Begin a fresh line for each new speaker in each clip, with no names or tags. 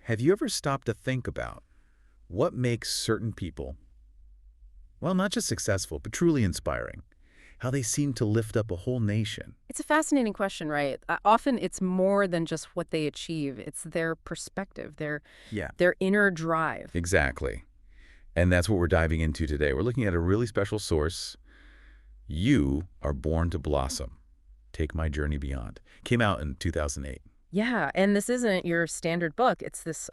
Have you ever stopped to think about what makes certain people, well, not just successful, but truly inspiring? How they seem to lift up a whole nation?
It's a fascinating question, right? Often it's more than just what they achieve. It's their perspective,
Yeah,
their inner drive.
exactly. And that's what we're diving into today. We're looking at a really special source. You Are Born to Blossom. Take My Journey Beyond. Came out in 2008.
Yeah, and this isn't your standard book. It's this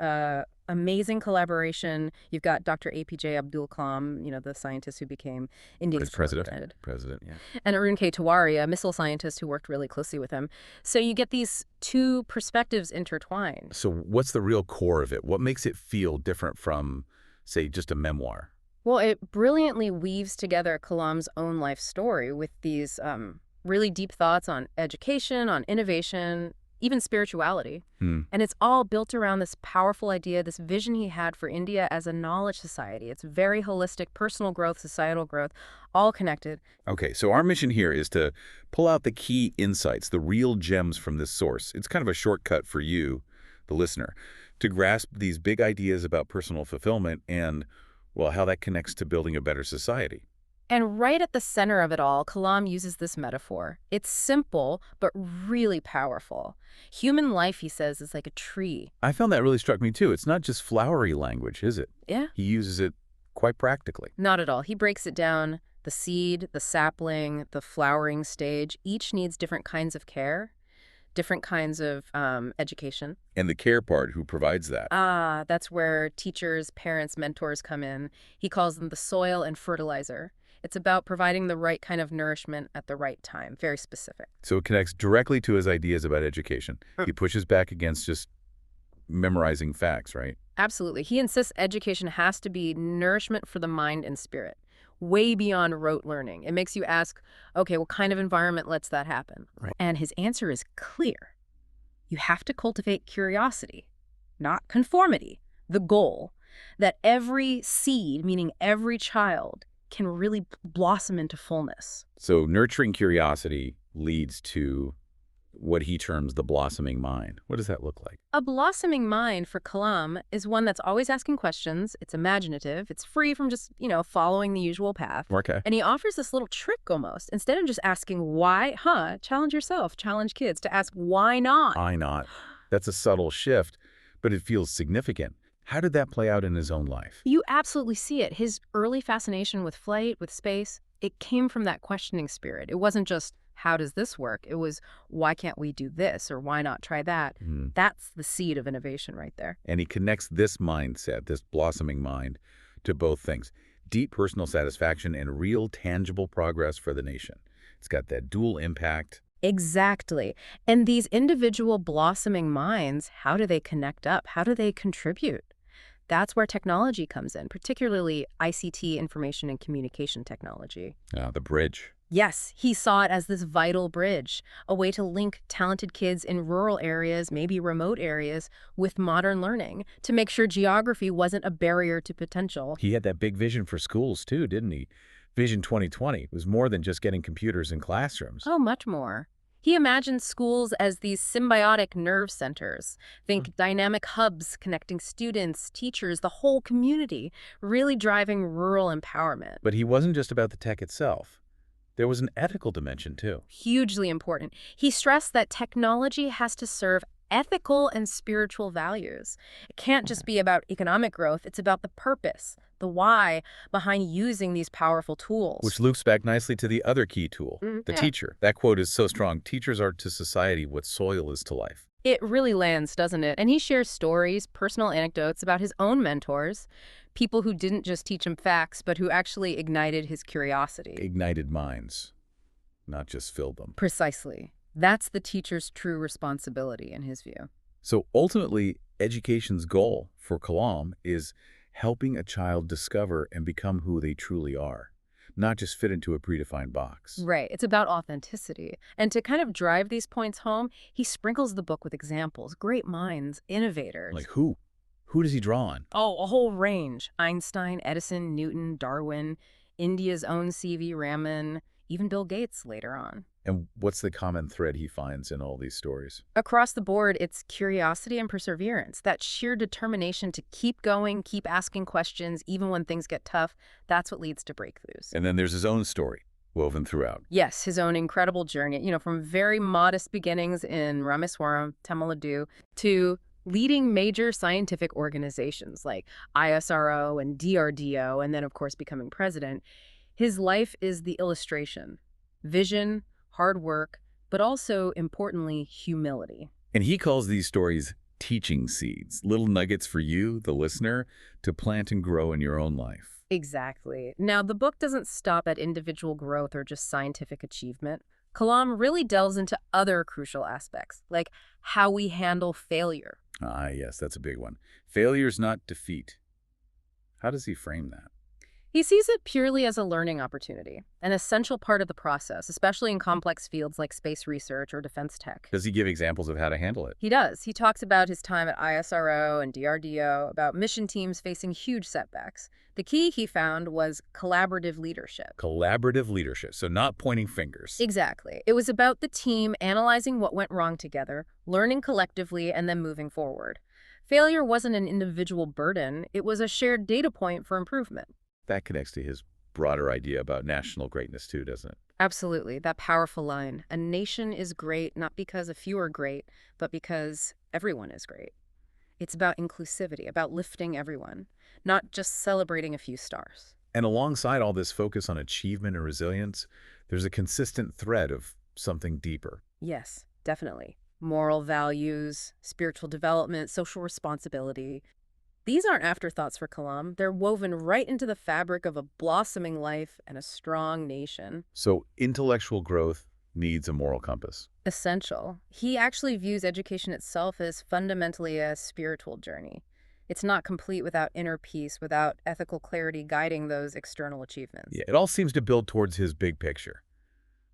amazing collaboration. You've got Dr. APJ Abdul Kalam, the scientist who became India's
As president.
president,
President, yeah.
and Arun Tiwari, a missile scientist who worked really closely with him. So you get these two perspectives intertwined.
So what's the real core of it? What makes it feel different from, say, just a memoir?
Well, it brilliantly weaves together Kalam's own life story with these really deep thoughts on education, on innovation, even spirituality.
Hmm.
And it's all built around this powerful idea, this vision he had for India as a knowledge society. It's very holistic, personal growth, societal growth, all connected.
Okay, so our mission here is to pull out the key insights, the real gems from this source. It's kind of a shortcut for you, the listener, to grasp these big ideas about personal fulfillment and, well, how that connects to building a better society.
And right at the center of it all, Kalam uses this metaphor. It's simple, but really powerful. Human life, he says, is like a tree.
I found that really struck me too. It's not just flowery language, is it?
Yeah?
He uses it quite practically.
Not at all. He breaks it down. The seed, the sapling, the flowering stage, each needs different kinds of care, different kinds of education.
And the care part, who provides that?
That's where teachers, parents, mentors come in. He calls them the soil and fertilizer. It's about providing the right kind of nourishment at the right time, very specific.
So it connects directly to his ideas about education. He pushes back against just memorizing facts, right?
Absolutely. He insists education has to be nourishment for the mind and spirit, way beyond rote learning. It makes you ask, okay, what kind of environment lets that happen?
Right.
And his answer is clear. You have to cultivate curiosity, not conformity. The goal that every seed, meaning every child, can really blossom into fullness.
So nurturing curiosity leads to what he terms the blossoming mind. What does that look like?
A blossoming mind for Kalam is one that's always asking questions. It's imaginative. It's free from just, following the usual path.
Okay.
And he offers this little trick almost. Instead of just asking why, challenge yourself, challenge kids to ask why not.
Why not? That's a subtle shift, but it feels significant. How did that play out in his own life?
You absolutely see it. His early fascination with flight, with space, it came from that questioning spirit. It wasn't just, how does this work? It was, why can't we do this? Or why not try that? That's the seed of innovation right there.
And he connects this mindset, this blossoming mind, to both things: deep personal satisfaction and real tangible progress for the nation. It's got that dual impact.
Exactly. And these individual blossoming minds, how do they connect up? How do they contribute? That's where technology comes in, particularly ICT, information and communication technology.
The bridge.
Yes, he saw it as this vital bridge, a way to link talented kids in rural areas, maybe remote areas, with modern learning, to make sure geography wasn't a barrier to potential.
He had that big vision for schools too, didn't he? Vision 2020 was more than just getting computers in classrooms.
Oh, much more. He imagined schools as these symbiotic nerve centers. Think dynamic hubs connecting students, teachers, the whole community, really driving rural empowerment.
But he wasn't just about the tech itself. There was an ethical dimension too.
Hugely important. He stressed that technology has to serve ethical and spiritual values. It can't just be about economic growth. It's about the purpose, the why behind using these powerful tools.
Which loops back nicely to the other key tool, the teacher. That quote is so strong. Teachers are to society what soil is to life.
It really lands, doesn't it? And he shares stories, personal anecdotes about his own mentors, people who didn't just teach him facts, but who actually ignited his curiosity.
Ignited minds, not just filled them.
Precisely. That's the teacher's true responsibility, in his view.
So ultimately, education's goal for Kalam is helping a child discover and become who they truly are, not just fit into a predefined box.
Right. It's about authenticity. And to kind of drive these points home, he sprinkles the book with examples, great minds, innovators.
Like who? Who does he draw on?
Oh, a whole range. Einstein, Edison, Newton, Darwin, India's own C.V. Raman, even Bill Gates later on.
And what's the common thread he finds in all these stories?
Across the board, it's curiosity and perseverance, that sheer determination to keep going, keep asking questions, even when things get tough. That's what leads to breakthroughs.
And then there's his own story woven throughout.
Yes, his own incredible journey, from very modest beginnings in Rameswaram, Tamil Nadu, to leading major scientific organizations like ISRO and DRDO, and then, of course, becoming president. His life is the illustration. Vision, hard work, but also, importantly, humility.
And he calls these stories teaching seeds, little nuggets for you, the listener, to plant and grow in your own life.
Exactly. Now, the book doesn't stop at individual growth or just scientific achievement. Kalam really delves into other crucial aspects, like how we handle failure.
Ah, yes, that's a big one. Failure's not defeat. How does he frame that?
He sees it purely as a learning opportunity, an essential part of the process, especially in complex fields like space research or defense tech.
Does he give examples of how to handle it?
He does. He talks about his time at ISRO and DRDO, about mission teams facing huge setbacks. The key, he found, was collaborative leadership.
Collaborative leadership, so not pointing fingers.
Exactly. It was about the team analyzing what went wrong together, learning collectively, and then moving forward. Failure wasn't an individual burden. It was a shared data point for improvement.
That connects to his broader idea about national greatness too, doesn't it?
Absolutely. That powerful line. A nation is great not because a few are great, but because everyone is great. It's about inclusivity, about lifting everyone, not just celebrating a few stars.
And alongside all this focus on achievement and resilience, there's a consistent thread of something deeper.
Yes, definitely. Moral values, spiritual development, social responsibility. These aren't afterthoughts for Kalam. They're woven right into the fabric of a blossoming life and a strong nation.
So intellectual growth needs a moral compass.
Essential. He actually views education itself as fundamentally a spiritual journey. It's not complete without inner peace, without ethical clarity guiding those external achievements.
Yeah, it all seems to build towards his big picture,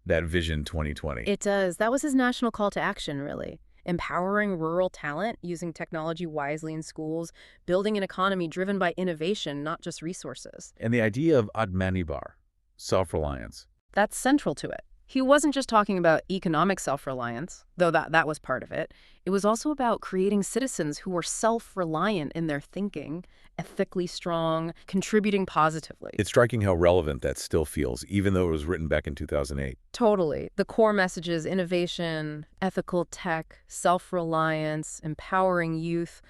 that Vision 2020.
It does. That was his national call to action, really. Empowering rural talent, using technology wisely in schools, building an economy driven by innovation, not just resources.
And the idea of Atmanirbhar, self-reliance.
That's central to it. He wasn't just talking about economic self-reliance, though that was part of it. It was also about creating citizens who were self-reliant in their thinking, ethically strong, contributing positively.
It's striking how relevant that still feels, even though it was written back in 2008.
Totally. The core messages, innovation, ethical tech, self-reliance, empowering youth,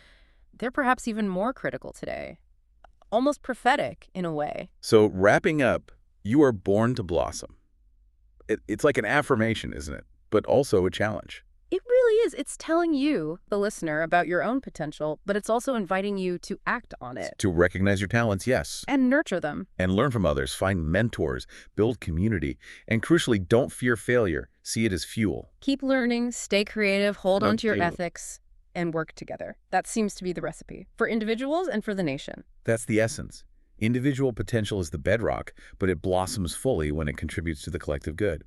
they're perhaps even more critical today. Almost prophetic in a way.
So wrapping up, you are born to blossom. It's like an affirmation, isn't it? But also a challenge.
It really is. It's telling you, the listener, about your own potential, but it's also inviting you to act on it.
To recognize your talents, yes.
And nurture them.
And learn from others, find mentors, build community, and crucially, don't fear failure. See it as fuel.
Keep learning, stay creative, hold on to your
you.
ethics, and work together. That seems to be the recipe for individuals and for the nation.
That's the essence. Individual potential is the bedrock, but it blossoms fully when it contributes to the collective good.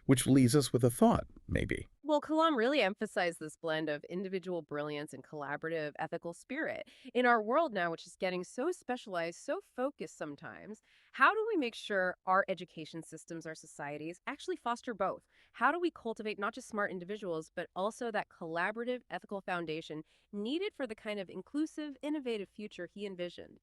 Which leaves us with a thought, maybe.
Well, Kalam really emphasized this blend of individual brilliance and collaborative ethical spirit. In our world now, which is getting so specialized, so focused sometimes, how do we make sure our education systems, our societies, actually foster both? How do we cultivate not just smart individuals, but also that collaborative ethical foundation needed for the kind of inclusive, innovative future he envisioned?